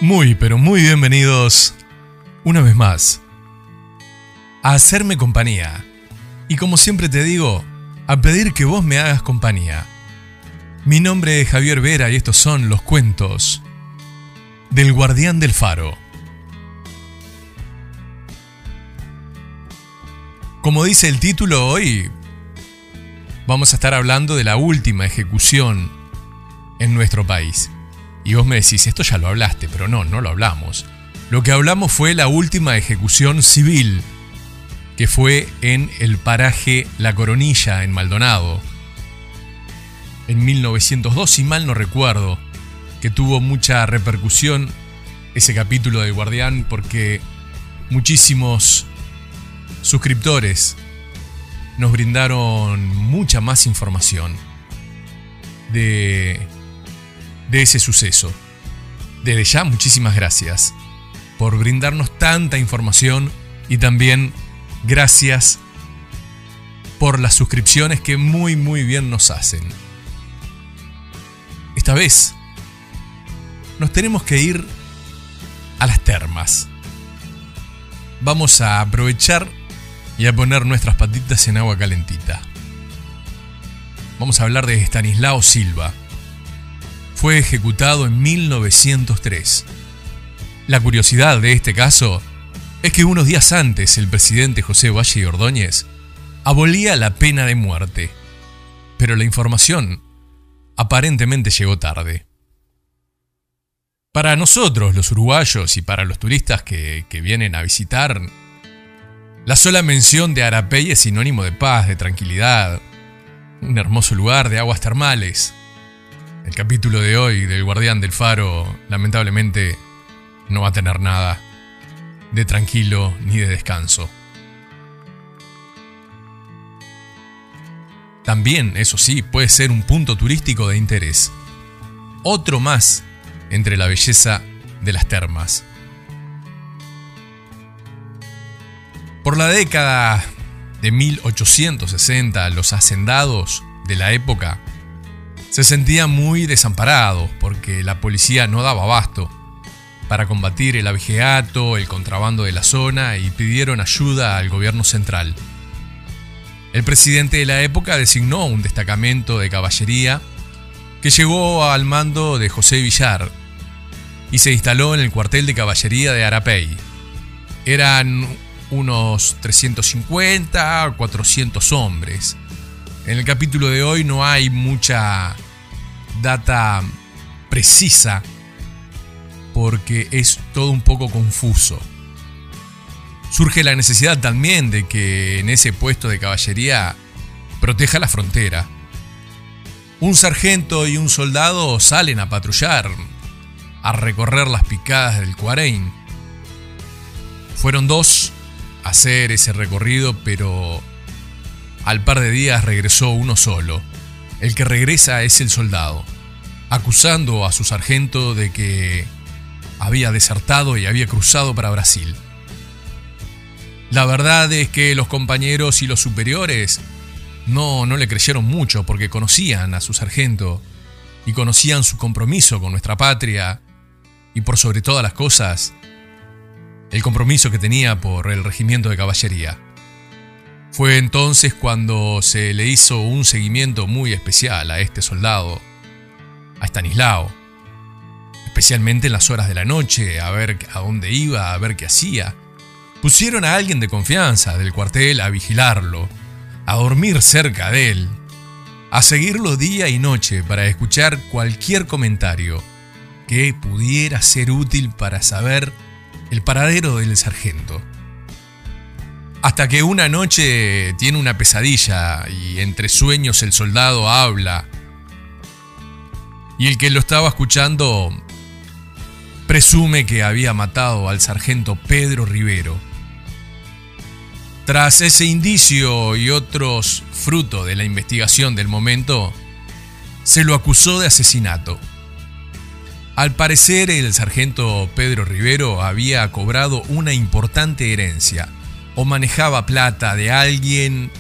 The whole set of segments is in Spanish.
Muy, pero muy bienvenidos una vez más a hacerme compañía. Y como siempre te digo, a pedir que vos me hagas compañía. Mi nombre es Javier Vera y estos son los cuentos del Guardián del Faro. Como dice el título, hoy vamos a estar hablando de la última ejecución en nuestro país. Y vos me decís, esto ya lo hablaste, pero no lo hablamos. Lo que hablamos fue la última ejecución civil, que fue en el paraje La Coronilla, en Maldonado, en 1902, si mal no recuerdo, que tuvo mucha repercusión ese capítulo del Guardián, porque muchísimos suscriptores nos brindaron mucha más información de ese suceso. Desde ya, muchísimas gracias por brindarnos tanta información y también gracias por las suscripciones que muy bien nos hacen. Esta vez nos tenemos que ir a las termas. Vamos a aprovechar y a poner nuestras patitas en agua calentita. Vamos a hablar de Estanislao Silva. Fue ejecutado en 1903. La curiosidad de este caso es que unos días antes el presidente José Valle y Ordóñez abolía la pena de muerte, pero la información aparentemente llegó tarde. Para nosotros, los uruguayos, y para los turistas que vienen a visitar, la sola mención de Arapey es sinónimo de paz, de tranquilidad, un hermoso lugar de aguas termales. El capítulo de hoy del Guardián del Faro, lamentablemente, no va a tener nada de tranquilo ni de descanso. También, eso sí, puede ser un punto turístico de interés. Otro más entre la belleza de las termas. Por la década de 1860, los hacendados de la época se sentían muy desamparados porque la policía no daba abasto para combatir el abigeato, el contrabando de la zona, y pidieron ayuda al gobierno central. El presidente de la época designó un destacamento de caballería que llegó al mando de José Villar y se instaló en el cuartel de caballería de Arapey. Eran unos 350 o 400 hombres. En el capítulo de hoy no hay mucha data precisa porque es todo un poco confuso. Surge la necesidad también de que en ese puesto de caballería proteja la frontera. Un sargento y un soldado salen a patrullar, a recorrer las picadas del Cuareim. Fueron dos a hacer ese recorrido, pero al par de días regresó uno solo. El que regresa es el soldado, acusando a su sargento de que había desertado y había cruzado para Brasil. La verdad es que los compañeros y los superiores no le creyeron mucho porque conocían a su sargento y conocían su compromiso con nuestra patria y, por sobre todas las cosas, el compromiso que tenía por el regimiento de caballería. Fue entonces cuando se le hizo un seguimiento muy especial a este soldado, a Estanislao, especialmente en las horas de la noche, a ver a dónde iba, a ver qué hacía. Pusieron a alguien de confianza del cuartel a vigilarlo, a dormir cerca de él, a seguirlo día y noche para escuchar cualquier comentario que pudiera ser útil para saber el paradero del sargento. Hasta que una noche tiene una pesadilla y entre sueños el soldado habla y el que lo estaba escuchando presume que había matado al sargento Pedro Rivero. Tras ese indicio y otros fruto de la investigación del momento, se lo acusó de asesinato. Al parecer, el sargento Pedro Rivero había cobrado una importante herencia, o manejaba plata de alguien,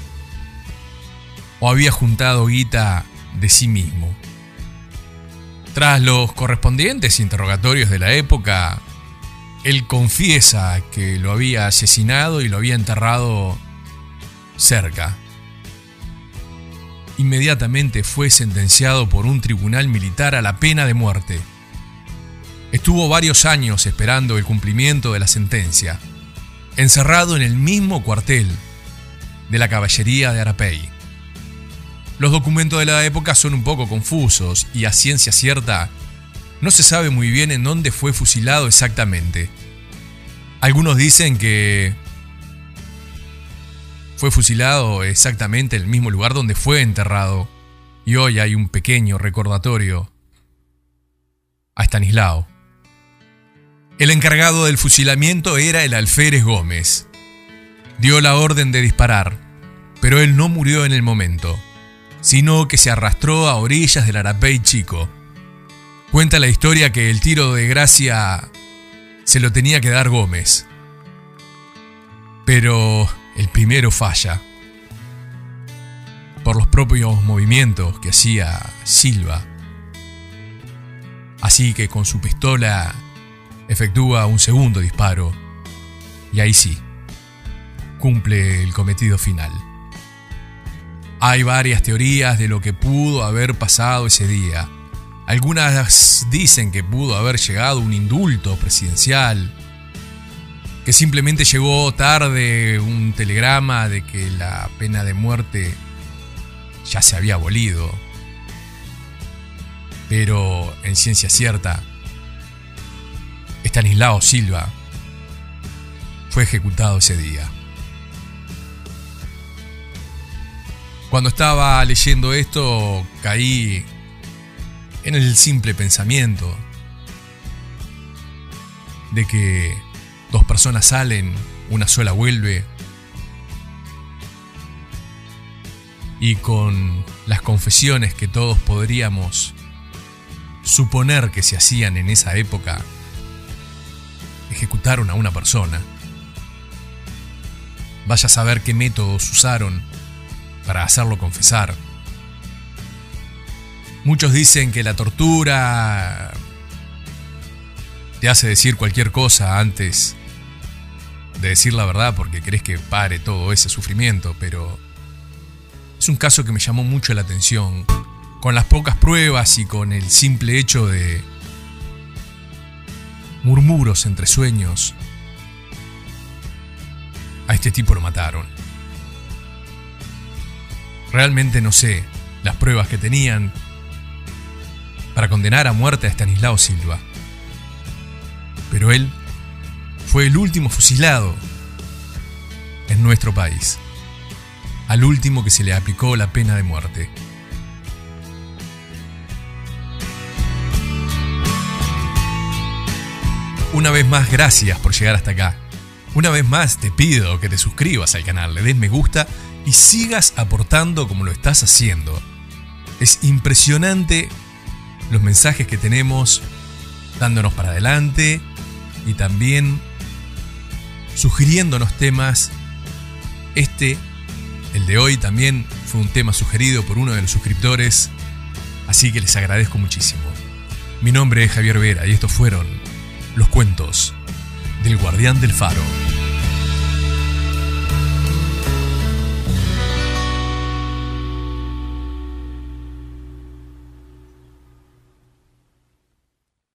o había juntado guita de sí mismo. Tras los correspondientes interrogatorios de la época, él confiesa que lo había asesinado y lo había enterrado cerca. Inmediatamente fue sentenciado por un tribunal militar a la pena de muerte. Estuvo varios años esperando el cumplimiento de la sentencia, encerrado en el mismo cuartel de la caballería de Arapey. Los documentos de la época son un poco confusos y a ciencia cierta no se sabe muy bien en dónde fue fusilado exactamente. Algunos dicen que fue fusilado exactamente en el mismo lugar donde fue enterrado, y hoy hay un pequeño recordatorio a Estanislao. El encargado del fusilamiento era el alférez Gómez. Dio la orden de disparar, pero él no murió en el momento, sino que se arrastró a orillas del Arapey Chico. Cuenta la historia que el tiro de gracia se lo tenía que dar Gómez, pero el primero falla por los propios movimientos que hacía Silva. Así que con su pistola efectúa un segundo disparo y ahí sí, cumple el cometido final. Hay varias teorías de lo que pudo haber pasado ese día. Algunas dicen que pudo haber llegado un indulto presidencial, que simplemente llegó tarde un telegrama de que la pena de muerte ya se había abolido. Pero en ciencia cierta, Estanislao Silva fue ejecutado ese día. Cuando estaba leyendo esto, caí en el simple pensamiento de que dos personas salen, una sola vuelve, y con las confesiones que todos podríamos suponer que se hacían en esa época, ejecutaron a una persona. Vaya a saber qué métodos usaron para hacerlo confesar. Muchos dicen que la tortura te hace decir cualquier cosa antes de decir la verdad porque querés que pare todo ese sufrimiento, pero es un caso que me llamó mucho la atención. Con las pocas pruebas y con el simple hecho de murmuros entre sueños, a este tipo lo mataron. Realmente no sé las pruebas que tenían para condenar a muerte a Estanislao Silva, pero él fue el último fusilado en nuestro país, al último que se le aplicó la pena de muerte. Una vez más, gracias por llegar hasta acá. Una vez más te pido que te suscribas al canal, le des me gusta y sigas aportando como lo estás haciendo. Es impresionante los mensajes que tenemos dándonos para adelante y también sugiriéndonos temas. El de hoy también fue un tema sugerido por uno de los suscriptores, así que les agradezco muchísimo. Mi nombre es Javier Vera y estos fueron los cuentos del Guardián del Faro.